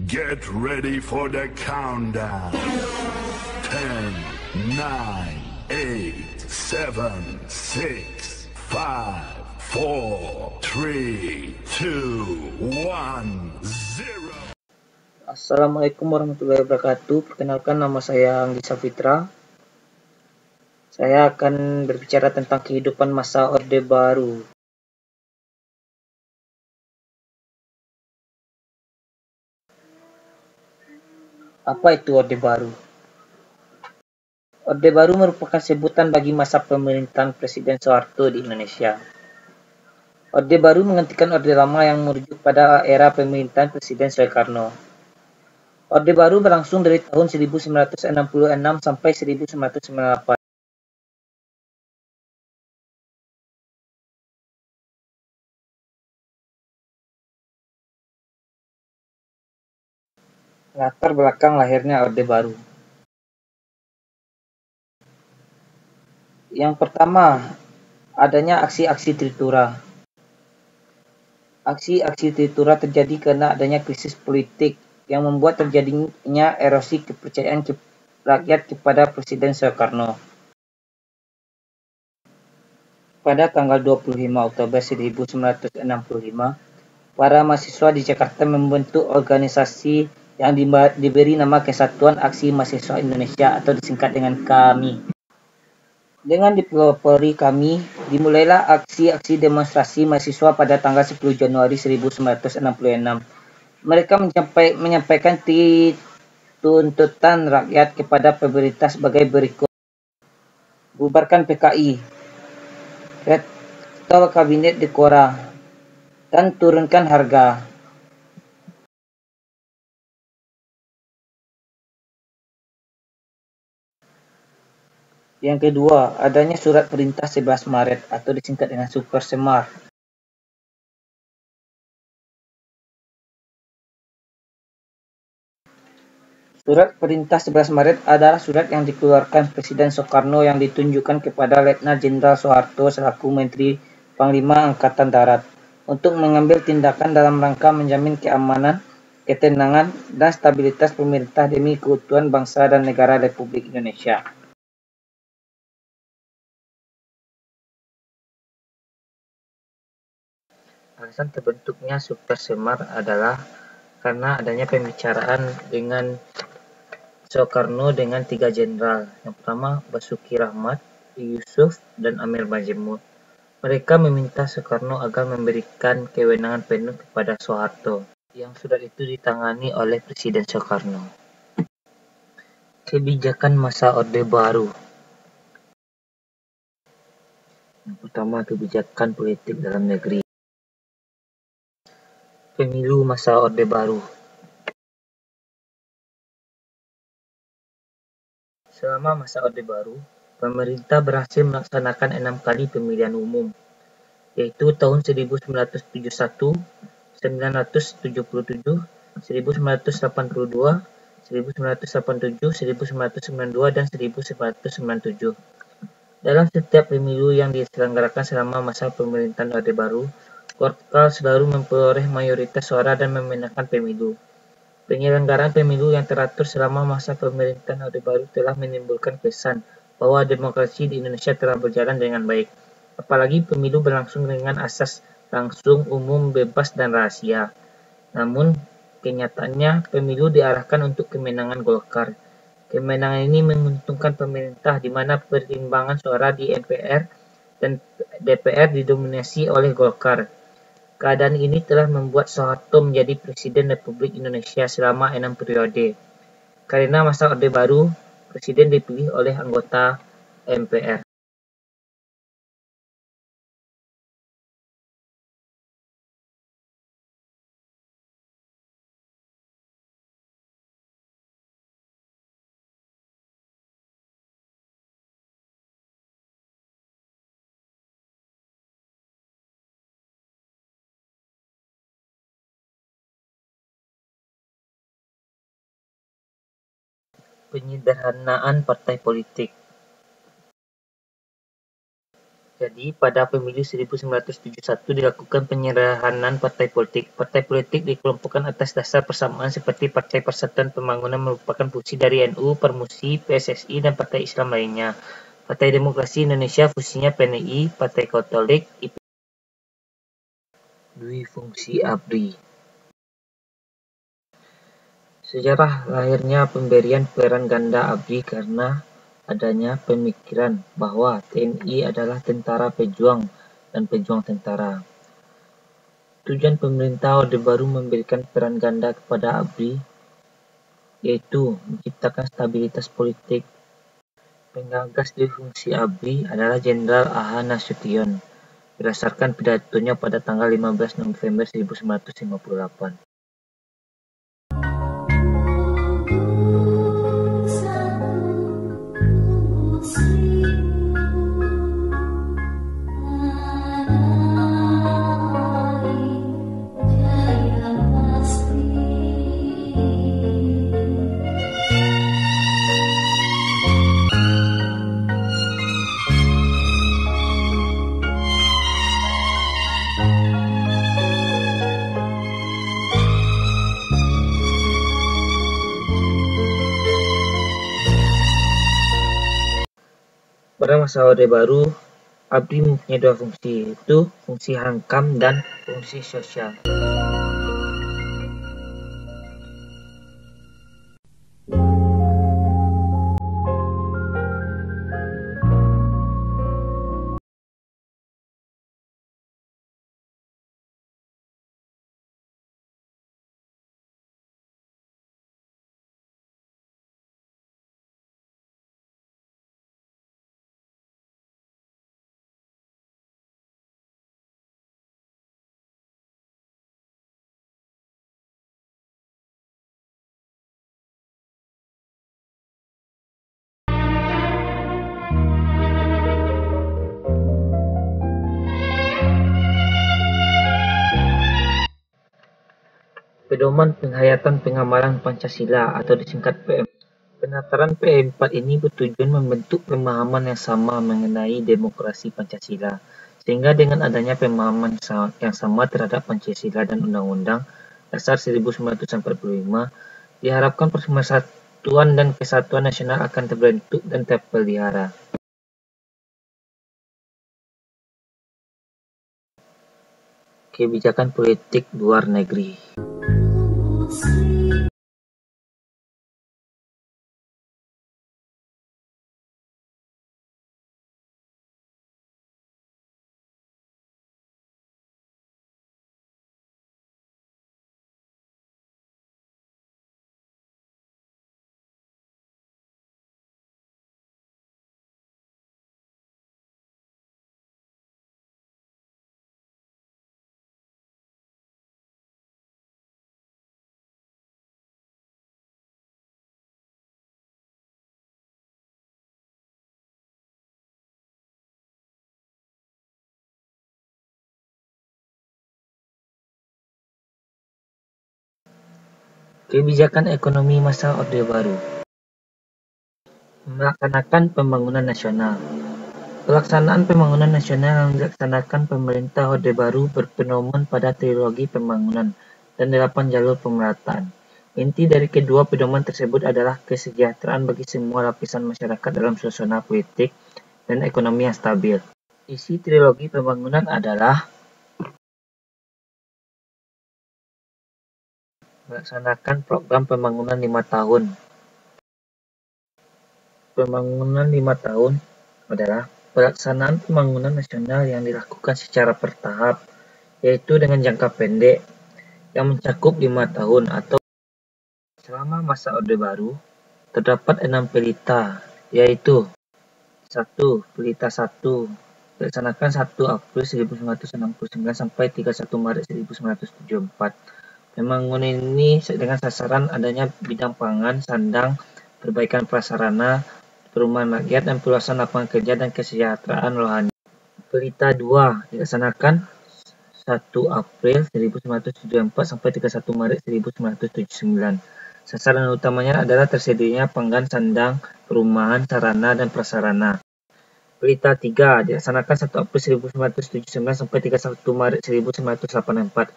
Get ready for the countdown. 10, 9, 8, 7, 6, 5, 4, 3, 2, 1, 0. Assalamualaikum warahmatullahi wabarakatuh. Perkenalkan, nama saya Anggi Safitra. Saya akan berbicara tentang kehidupan masa Orde Baru. Apa itu Orde Baru? Orde Baru merupakan sebutan bagi masa pemerintahan Presiden Soeharto di Indonesia. Orde Baru menggantikan Orde Lama yang merujuk pada era pemerintahan Presiden Soekarno. Orde Baru berlangsung dari tahun 1966 sampai 1998. Latar belakang lahirnya Orde Baru. Yang pertama, adanya aksi-aksi Tripura. Aksi-aksi Tripura terjadi karena adanya krisis politik yang membuat terjadinya erosi kepercayaan rakyat kepada Presiden Soekarno. Pada tanggal 25 Oktober 1965, para mahasiswa di Jakarta membentuk organisasi yang diberi nama Kesatuan Aksi Mahasiswa Indonesia atau disingkat dengan KAMI. Dengan dipelopori KAMI, dimulailah aksi-aksi demonstrasi mahasiswa pada tanggal 10 Januari 1966. Mereka menyampaikan tuntutan rakyat kepada pemerintah sebagai berikut. Bubarkan PKI, retol kabinet Dekora, dan turunkan harga. Yang kedua, adanya surat perintah 11 Maret atau disingkat dengan Super Semar. Surat perintah 11 Maret adalah surat yang dikeluarkan Presiden Soekarno yang ditunjukkan kepada Letnan Jenderal Soeharto selaku Menteri Panglima Angkatan Darat untuk mengambil tindakan dalam rangka menjamin keamanan, ketenangan, dan stabilitas pemerintah demi keutuhan bangsa dan negara Republik Indonesia. Alasan terbentuknya Super Semar adalah karena adanya pembicaraan dengan Soekarno dengan 3 jenderal. Yang pertama, Basuki Rahmat, Yusuf, dan Amir Majemuk. Mereka meminta Soekarno agar memberikan kewenangan penuh kepada Soeharto, yang surat itu ditangani oleh Presiden Soekarno. Kebijakan masa Orde Baru. Yang pertama, kebijakan politik dalam negeri. Pemilu masa Orde Baru. Selama masa Orde Baru, pemerintah berhasil melaksanakan 6 kali pemilihan umum, yaitu tahun 1971, 1977, 1982, 1987, 1992, dan 1997. Dalam setiap pemilu yang diselenggarakan selama masa pemerintahan Orde Baru, Golkar selalu memperoleh mayoritas suara dan memenangkan pemilu. Penyelenggaraan pemilu yang teratur selama masa pemerintahan Orde Baru telah menimbulkan kesan bahwa demokrasi di Indonesia telah berjalan dengan baik. Apalagi pemilu berlangsung dengan asas langsung, umum, bebas, dan rahasia. Namun, kenyataannya pemilu diarahkan untuk kemenangan Golkar. Kemenangan ini menguntungkan pemerintah di mana perimbangan suara di MPR dan DPR didominasi oleh Golkar. Keadaan ini telah membuat Soeharto menjadi Presiden Republik Indonesia selama 6 periode. Karena masa Orde Baru, Presiden dipilih oleh anggota MPR. Penyederhanaan partai politik. Jadi, pada pemilu 1971 dilakukan penyerahanan partai politik. Partai politik dikelompokkan atas dasar persamaan seperti Partai Persatuan Pembangunan merupakan fusi dari NU, Permusi, PSSI, dan partai Islam lainnya. Partai Demokrasi Indonesia fusinya PNI, Partai Katolik, IP. Dwi fungsi ABRI. Sejarah lahirnya pemberian peran ganda ABRI karena adanya pemikiran bahwa TNI adalah tentara pejuang dan pejuang tentara. Tujuan pemerintah Orde Baru memberikan peran ganda kepada ABRI yaitu menciptakan stabilitas politik. Penggagas Dwi fungsi ABRI adalah Jenderal A.H. Nasution berdasarkan pidatonya pada tanggal 15 November 1958. Pada masa Orde Baru, ABRI mempunyai dua fungsi, yaitu fungsi hankam dan fungsi sosial. Pedoman Penghayatan Pengamalan Pancasila atau disingkat PM. Penataran PM4 ini bertujuan membentuk pemahaman yang sama mengenai demokrasi Pancasila, sehingga dengan adanya pemahaman yang sama terhadap Pancasila dan Undang-Undang Dasar 1945, diharapkan persatuan dan kesatuan nasional akan terbentuk dan terpelihara. Kebijakan politik luar negeri. Kebijakan ekonomi masa Orde Baru. Melaksanakan pembangunan nasional. Pelaksanaan pembangunan nasional yang dilaksanakan pemerintah Orde Baru berpedoman pada trilogi pembangunan dan 8 jalur pemerataan. Inti dari kedua pedoman tersebut adalah kesejahteraan bagi semua lapisan masyarakat dalam suasana politik dan ekonomi yang stabil. Isi trilogi pembangunan adalah melaksanakan program pembangunan 5 tahun. Pembangunan 5 tahun adalah pelaksanaan pembangunan nasional yang dilakukan secara bertahap, yaitu dengan jangka pendek yang mencakup 5 tahun atau selama masa Orde Baru. Terdapat 6 pelita, yaitu 1. Pelita 1 dilaksanakan 1 April 1969 sampai 31 Maret 1974. Pembangunan ini dengan sasaran adanya bidang pangan, sandang, perbaikan prasarana, perumahan rakyat, dan perluasan lapangan kerja dan kesejahteraan rohani. Pelita 2 dilaksanakan 1 April 1974 sampai 31 Maret 1979. Sasaran utamanya adalah tersedianya pangan, sandang, perumahan, sarana, dan prasarana. Berita 3 dilaksanakan 1 April 1979 sampai 31 Maret 1984.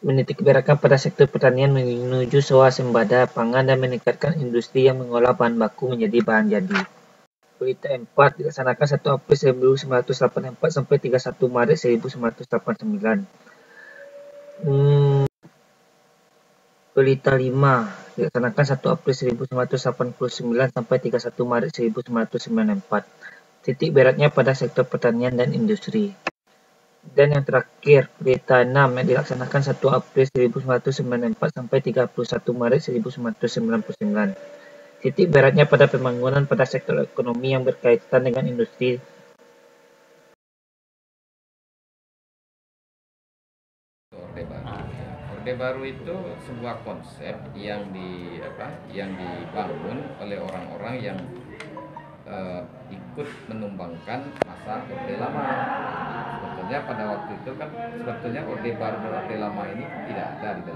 Menitik beratkan pada sektor pertanian menuju swasembada pangan dan meningkatkan industri yang mengolah bahan baku menjadi bahan jadi. Berita 4 dilaksanakan 1 April 1984 sampai 31 Maret 1989. Berita 5 dilaksanakan 1 April 1989 sampai 31 Maret 1994. Titik beratnya pada sektor pertanian dan industri. Dan yang terakhir, berita 6 yang dilaksanakan 1 April 1994 sampai 31 Maret 1999. Titik beratnya pada pembangunan pada sektor ekonomi yang berkaitan dengan industri. Orde Baru itu sebuah konsep yang dibangun oleh orang-orang yang ikut menumbangkan masa Orde Lama. Sebetulnya pada waktu itu kan Orde Baru dan Orde Lama ini tidak ada di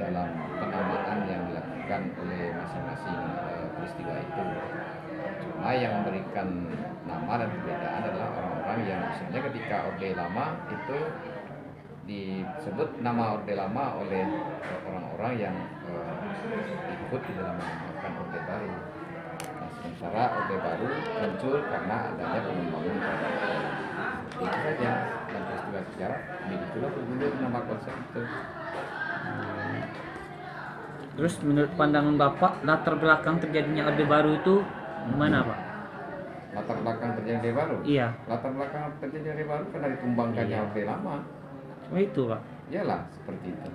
dalam penamaan yang dilakukan oleh masing-masing peristiwa itu. Cuma yang memberikan nama dan perbedaan adalah orang-orang yang misalnya ketika Orde Lama itu disebut nama Orde Lama oleh orang-orang yang ikut di dalam menamakan Orde Baru. Nah, sementara Orde Baru muncul karena adanya pembangunan. Itu saja dan peristiwa sejarah. Begitulah dulu nama konsep itu. Terus menurut pandangan Bapak, latar belakang terjadinya Orde Baru itu mana, Pak? Latar belakang terjadi Orde Baru? Iya. Latar belakang terjadi Orde Baru kan dari tumbangkannya Orde Lama. Oh itu, Pak? Iyalah, seperti itu.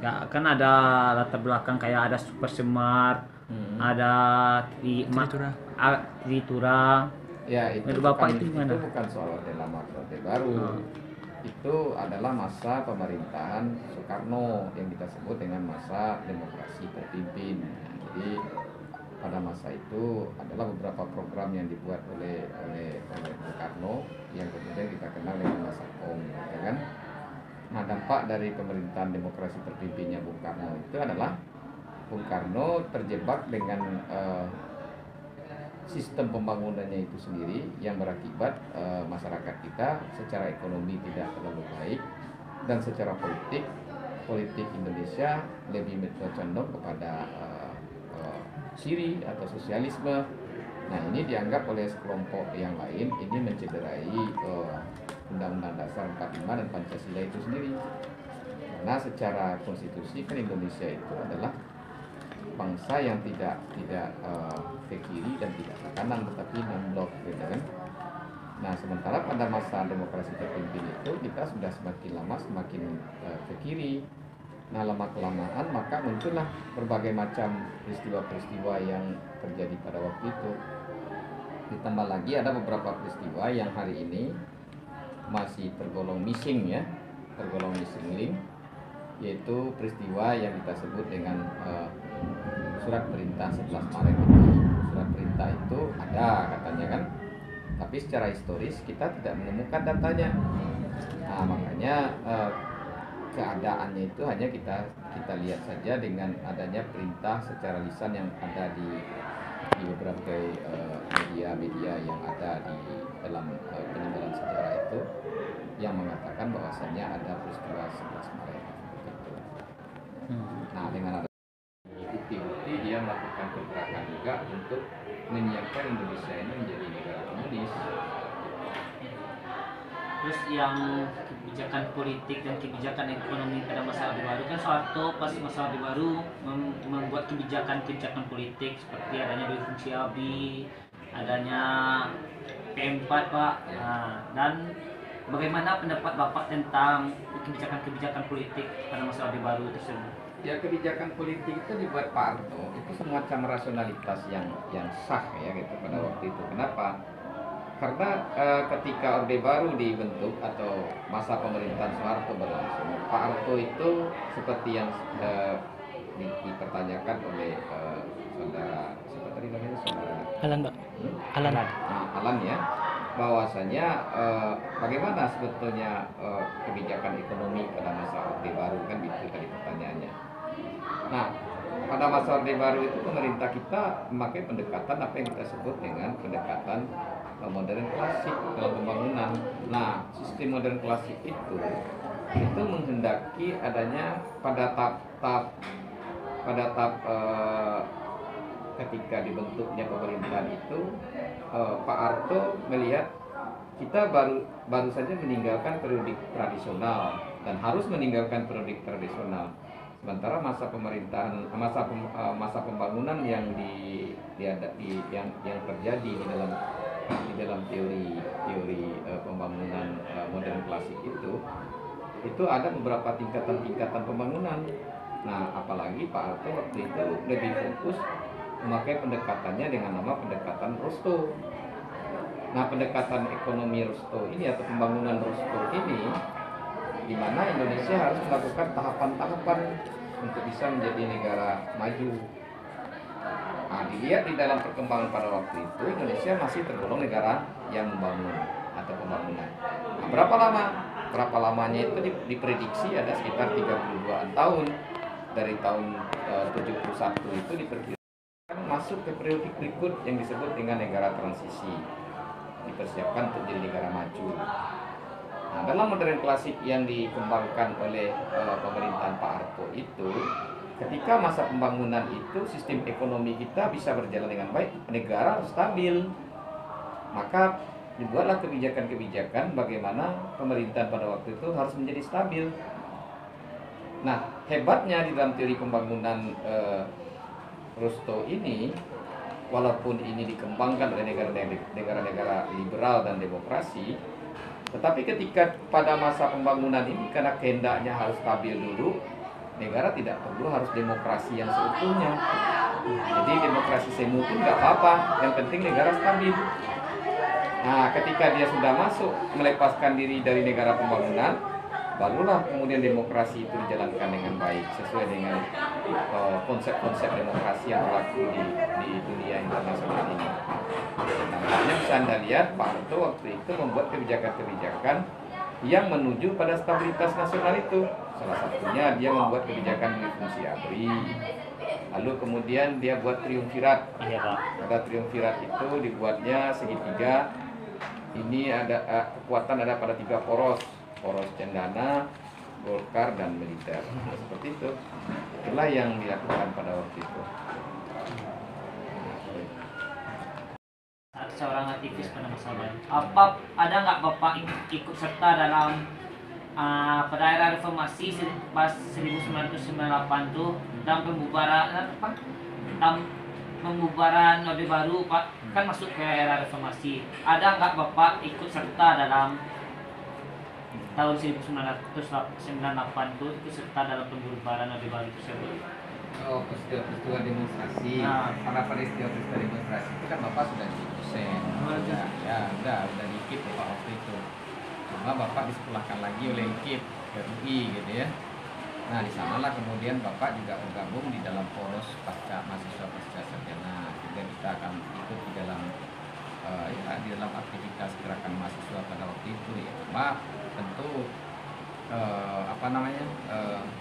Ya, kan ada latar belakang kayak ada Super Semar, ada Tritura. Ya, itu Bapak bukan, itu gimana? itu bukan soal Orde Lama atau Orde Baru. Itu adalah masa pemerintahan Soekarno yang kita sebut dengan masa demokrasi terpimpin. Jadi pada masa itu adalah beberapa program yang dibuat oleh Bung Karno yang kemudian kita kenal dengan masa Kong, ya kan? Nah, dampak dari pemerintahan demokrasi terpimpinnya Bung Karno itu adalah Bung Karno terjebak dengan sistem pembangunannya itu sendiri yang berakibat masyarakat kita secara ekonomi tidak terlalu baik dan secara politik Indonesia lebih condong kepada siri atau sosialisme. Nah, ini dianggap oleh sekelompok yang lain ini mencederai Undang-Undang Dasar 45 dan Pancasila itu sendiri. Karena secara konstitusi kan Indonesia itu adalah bangsa yang tidak ke kiri dan tidak ke kanan, tetapi non-blok, gitu kan. Nah, sementara pada masa demokrasi terpimpin itu kita sudah semakin lama semakin ke kiri. Nah, lama-kelamaan maka muncullah berbagai macam peristiwa-peristiwa yang terjadi pada waktu itu. Ditambah lagi ada beberapa peristiwa yang hari ini masih tergolong missing link, yaitu peristiwa yang kita sebut dengan surat perintah 11 Maret. Surat perintah itu ada katanya kan, tapi secara historis kita tidak menemukan datanya. Nah, makanya keadaannya itu hanya kita lihat saja dengan adanya perintah secara lisan yang ada di beberapa media yang ada di dalam peninggalan sejarah itu yang mengatakan bahwasannya ada peristiwa 11 Maret. Nah, dengan ada bukti-bukti dia melakukan pergerakan juga untuk menyiapkan Indonesia ini menjadi negara komunis. Terus yang kebijakan politik dan kebijakan ekonomi pada masa Orde Baru kan Soeharto pas masa Orde Baru membuat kebijakan politik seperti adanya dua fungsi ABRI, adanya P4, Pak. Nah, dan bagaimana pendapat Bapak tentang kebijakan politik pada masa Orde Baru tersebut? Ya, kebijakan politik itu dibuat Pak Harto itu semacam rasionalitas yang sah ya gitu pada waktu itu. Kenapa? Karena ketika Orde Baru dibentuk atau masa pemerintahan Soeharto berlangsung, Pak Harto itu seperti yang dipertanyakan oleh saudara siapa tadi namanya, saudara Alan, Pak. Alan ya, bahwasanya bagaimana sebetulnya kebijakan ekonomi pada masa Orde Baru, kan itu tadi pertanyaannya. Nah, pada masa Orde Baru itu pemerintah kita memakai pendekatan apa yang kita sebut dengan pendekatan modern klasik dalam pembangunan. Nah, sistem modern klasik itu menghendaki adanya pada tahap ketika dibentuknya pemerintahan itu, Pak Harto melihat kita baru saja meninggalkan periodik tradisional dan harus meninggalkan periodik tradisional. Sementara masa pembangunan yang yang terjadi di dalam teori pembangunan modern klasik itu ada beberapa tingkatan pembangunan. Nah, apalagi Pak Harto waktu itu lebih fokus memakai pendekatannya dengan nama pendekatan Rosto. Nah, pendekatan ekonomi Rosto ini atau pembangunan Rosto ini, di mana Indonesia harus melakukan tahapan-tahapan untuk bisa menjadi negara maju. Nah, dilihat di dalam perkembangan pada waktu itu, Indonesia masih tergolong negara yang membangun atau pembangunan. Nah, berapa lamanya itu diprediksi ada sekitar 32 tahun. Dari tahun 71 itu diperkirakan masuk ke periode berikut yang disebut dengan negara transisi, dipersiapkan untuk jadi negara maju. Nah, dalam modern klasik yang dikembangkan oleh pemerintahan Pak Harto itu, ketika masa pembangunan itu sistem ekonomi kita bisa berjalan dengan baik, negara harus stabil, maka dibuatlah kebijakan-kebijakan bagaimana pemerintahan pada waktu itu harus menjadi stabil. Nah, hebatnya di dalam teori pembangunan Rosto ini, walaupun ini dikembangkan oleh negara-negara liberal dan demokrasi, tetapi ketika pada masa pembangunan ini karena kehendaknya harus stabil dulu, negara tidak perlu harus demokrasi yang seutuhnya. Jadi demokrasi semu pun nggak apa-apa, yang penting negara stabil. Nah, ketika dia sudah masuk melepaskan diri dari negara pembangunan, barulah kemudian demokrasi itu dijalankan dengan baik sesuai dengan konsep-konsep demokrasi yang berlaku di dunia internasional ini. Nampaknya bisa Anda lihat Pak Harto waktu itu membuat kebijakan-kebijakan yang menuju pada stabilitas nasional itu. Salah satunya dia membuat kebijakan fungsi ABRI. Lalu kemudian dia buat triumvirat. Pada triumvirat itu dibuatnya segitiga. Ini ada kekuatan ada pada 3 poros cendana, Golkar, dan militer. Nah, seperti itu. Itulah yang dilakukan pada waktu itu. Seorang aktivis pada masa lalu. Ada nggak Bapak ikut serta dalam pada era reformasi pas 1998 tuh dalam pembubaran Orde Baru, Pak, kan masuk ke era reformasi. Ada nggak Bapak ikut serta dalam tahun 1998 itu ikut serta dalam pembubaran Orde Baru tersebut? Oh, peristiwa demonstrasi. Karena peristiwa demonstrasi itu kan Bapak sudah jadi dosen. Udah di IKIP Bapak waktu itu. Cuma Bapak disekolahkan lagi oleh IKIP ke UI gitu ya. Nah, di sanalah kemudian Bapak juga bergabung di dalam poros mahasiswa pasca sarjana. Juga kita akan ikut di dalam aktivitas gerakan mahasiswa pada waktu itu ya. Cuma tentu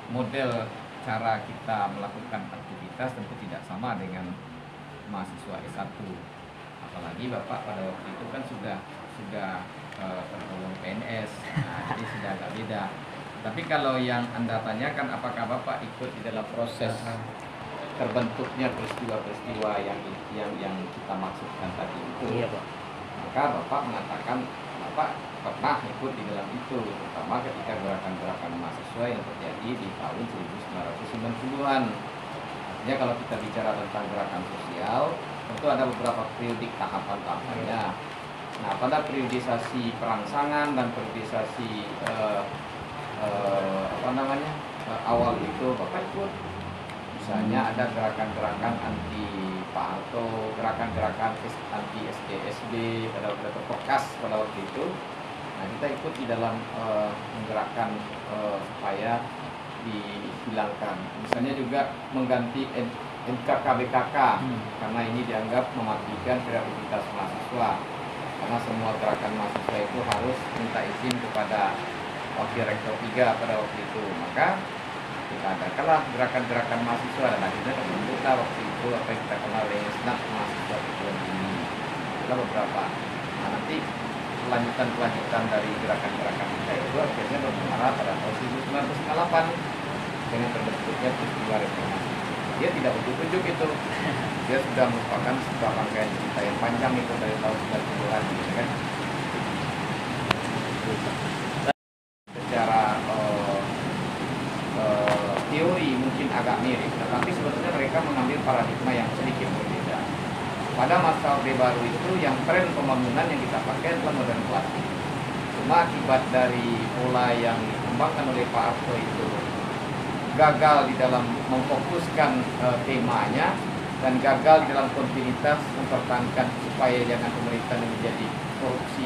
model cara kita melakukan aktivitas tentu tidak sama dengan mahasiswa S1. Apalagi Bapak pada waktu itu kan sudah tergolong PNS. Nah, jadi sudah agak beda. Tapi kalau yang Anda tanyakan apakah Bapak ikut di dalam proses terbentuknya peristiwa-peristiwa yang kita maksudkan tadi itu, iya, Pak. Maka Bapak mengatakan Bapak pernah ikut di dalam itu, terutama ketika gerakan-gerakan mahasiswa yang terjadi di tahun 1990-an. Artinya kalau kita bicara tentang gerakan sosial, tentu ada beberapa periodik tahapan-tahapannya. Nah, pada periodisasi perangsangan dan periodisasi awal itu Bapak ikut. Misalnya ada gerakan-gerakan anti Pak Harto, gerakan-gerakan anti SDSB pada waktu itu, Perkas pada waktu itu. Nah, kita ikut di dalam menggerakkan supaya dihilangkan. Misalnya juga mengganti NKKBKK karena ini dianggap mematikan kreativitas mahasiswa. Karena semua gerakan mahasiswa itu harus minta izin kepada Wakil Rektor 3 pada waktu itu. Maka kita adakanlah gerakan-gerakan mahasiswa dan akhirnya terbentuklah waktu itu apa yang kita kenal dengan Senat Mahasiswa Tujuan Tinggi. Itulah beberapa. Nah, nanti kelanjutan dari gerakan-gerakan kita itu akhirnya bermuara pada tahun 1998 dengan terbentuknya peristiwa reformasi. Dia tidak ujuk-ujuk itu, dia sudah merupakan sebuah rangkaian cerita yang panjang itu dari tahun 90-an gitu kan. Secara teori mungkin agak mirip, tetapi sebetulnya mereka mengambil paradigma yang sedikit berbeda. Pada masa Orde Baru itu yang tren pembangunan yang kita pakai adalah modern klasik. Cuma akibat dari pola yang dikembangkan oleh Pak Harto itu gagal di dalam memfokuskan temanya dan gagal di dalam kontinuitas mempertahankan supaya jangan pemerintah menjadi korupsi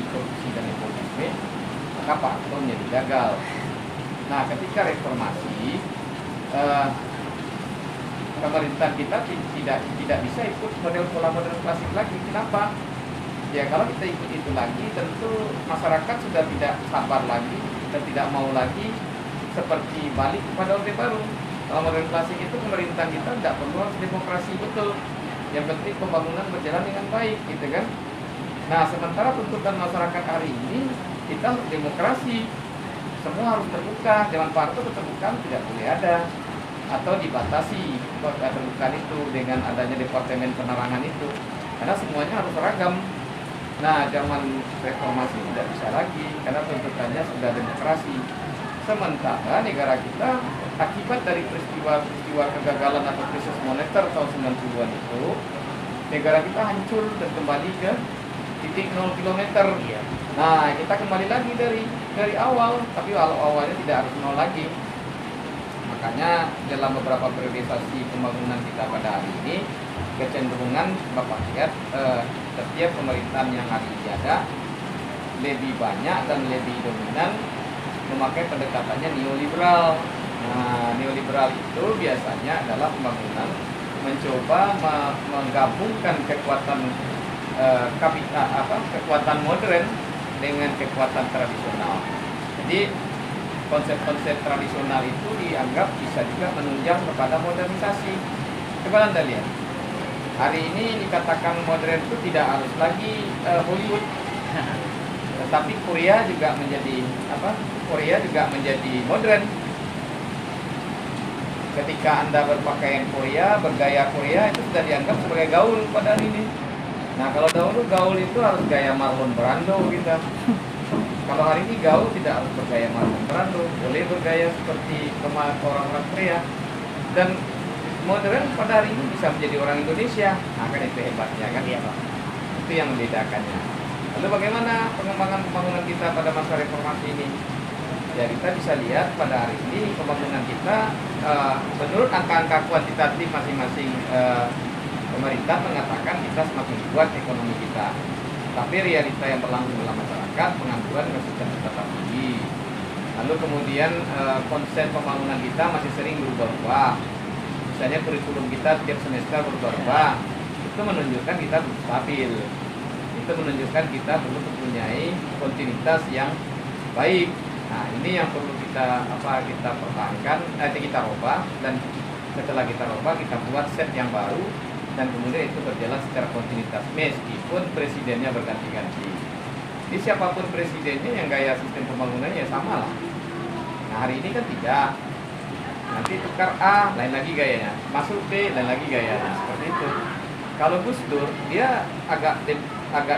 dan nepotisme, maka Pak Harto menjadi gagal. Nah, ketika reformasi pemerintah kita tidak bisa ikut model pola modern klasik lagi. Kenapa? Ya kalau kita ikut itu lagi, tentu masyarakat sudah tidak sabar lagi dan tidak mau lagi seperti balik kepada Orde Baru. Kalau modern klasik itu pemerintahan kita tidak perlu harus demokrasi betul. Yang penting pembangunan berjalan dengan baik, gitu kan? Nah, sementara tuntutan masyarakat hari ini kita harus demokrasi. Semua harus terbuka. Zaman Pak Harto keterbukaan tidak boleh ada atau dibatasi keterbukaan itu dengan adanya Departemen Penerangan itu, karena semuanya harus seragam. Nah, zaman reformasi tidak bisa lagi karena tuntutannya sudah demokrasi. Sementara negara kita akibat dari peristiwa kegagalan atau krisis moneter tahun 90-an itu, negara kita hancur dan kembali ke titik 0 km. Nah, kita kembali lagi dari awal, tapi awalnya tidak harus 0 lagi. Makanya dalam beberapa priorisasi pembangunan kita pada hari ini, kecenderungan Bapak lihat setiap pemerintahan yang hari ini ada lebih banyak dan lebih dominan memakai pendekatannya neoliberal. Nah, neoliberal itu biasanya adalah pembangunan mencoba menggabungkan kekuatan kekuatan modern dengan kekuatan tradisional. Jadi konsep-konsep tradisional itu dianggap bisa juga menunjang kepada modernisasi. Coba Anda lihat, hari ini dikatakan modern itu tidak harus lagi Hollywood, tetapi Korea juga menjadi modern. Ketika Anda berpakaian Korea, bergaya Korea, itu sudah dianggap sebagai gaul pada hari ini. Nah, kalau dahulu gaul itu harus gaya Marlon Brando gitu. Kalau hari ini gaul tidak harus bergaya Marlon Brando, boleh bergaya seperti orang-orang Korea. Dan modern pada hari ini bisa menjadi orang Indonesia. Nah, kan itu hebatnya kan? Iya, Pak. Itu yang membedakannya. Lalu bagaimana pengembangan pembangunan kita pada masa reformasi ini? Ya, kita bisa lihat pada hari ini pembangunan kita menurut angka-angka kuantitatif masing-masing pemerintah mengatakan kita semakin kuat ekonomi kita. Tapi realita yang berlangsung dalam masyarakat, pengangguran masih tetap tinggi. Lalu kemudian konsep pembangunan kita masih sering berubah-ubah. Misalnya kurikulum kita setiap semester berubah-ubah. Itu menunjukkan kita belum stabil. Itu menunjukkan kita perlu mempunyai kontinuitas yang baik. Nah, ini yang perlu kita pertahankan, kita rubah, dan setelah kita rubah kita buat set yang baru, dan kemudian itu berjalan secara kontinuitas meskipun presidennya berganti-ganti. Jadi siapapun presidennya yang gaya sistem pembangunannya sama lah. Nah, hari ini kan tidak. Nanti tukar A, lain lagi gayanya. Masuk B, lain lagi gayanya. Seperti itu. Kalau Gus Dur, dia agak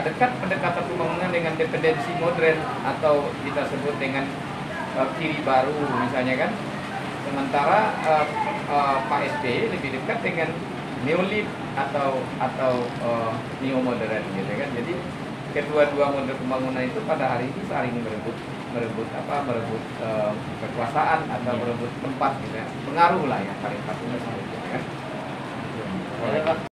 dekat pendekatan pembangunan dengan dependensi modern atau kita sebut dengan kiri baru misalnya kan. Sementara Pak SBY lebih dekat dengan neolib atau neo-modern gitu kan. Jadi kedua-dua model pembangunan itu pada hari ini saling merebut kekuasaan atau merebut tempat gitu ya. Pengaruh lah yang paling pasti gitu kan. Oleh waktu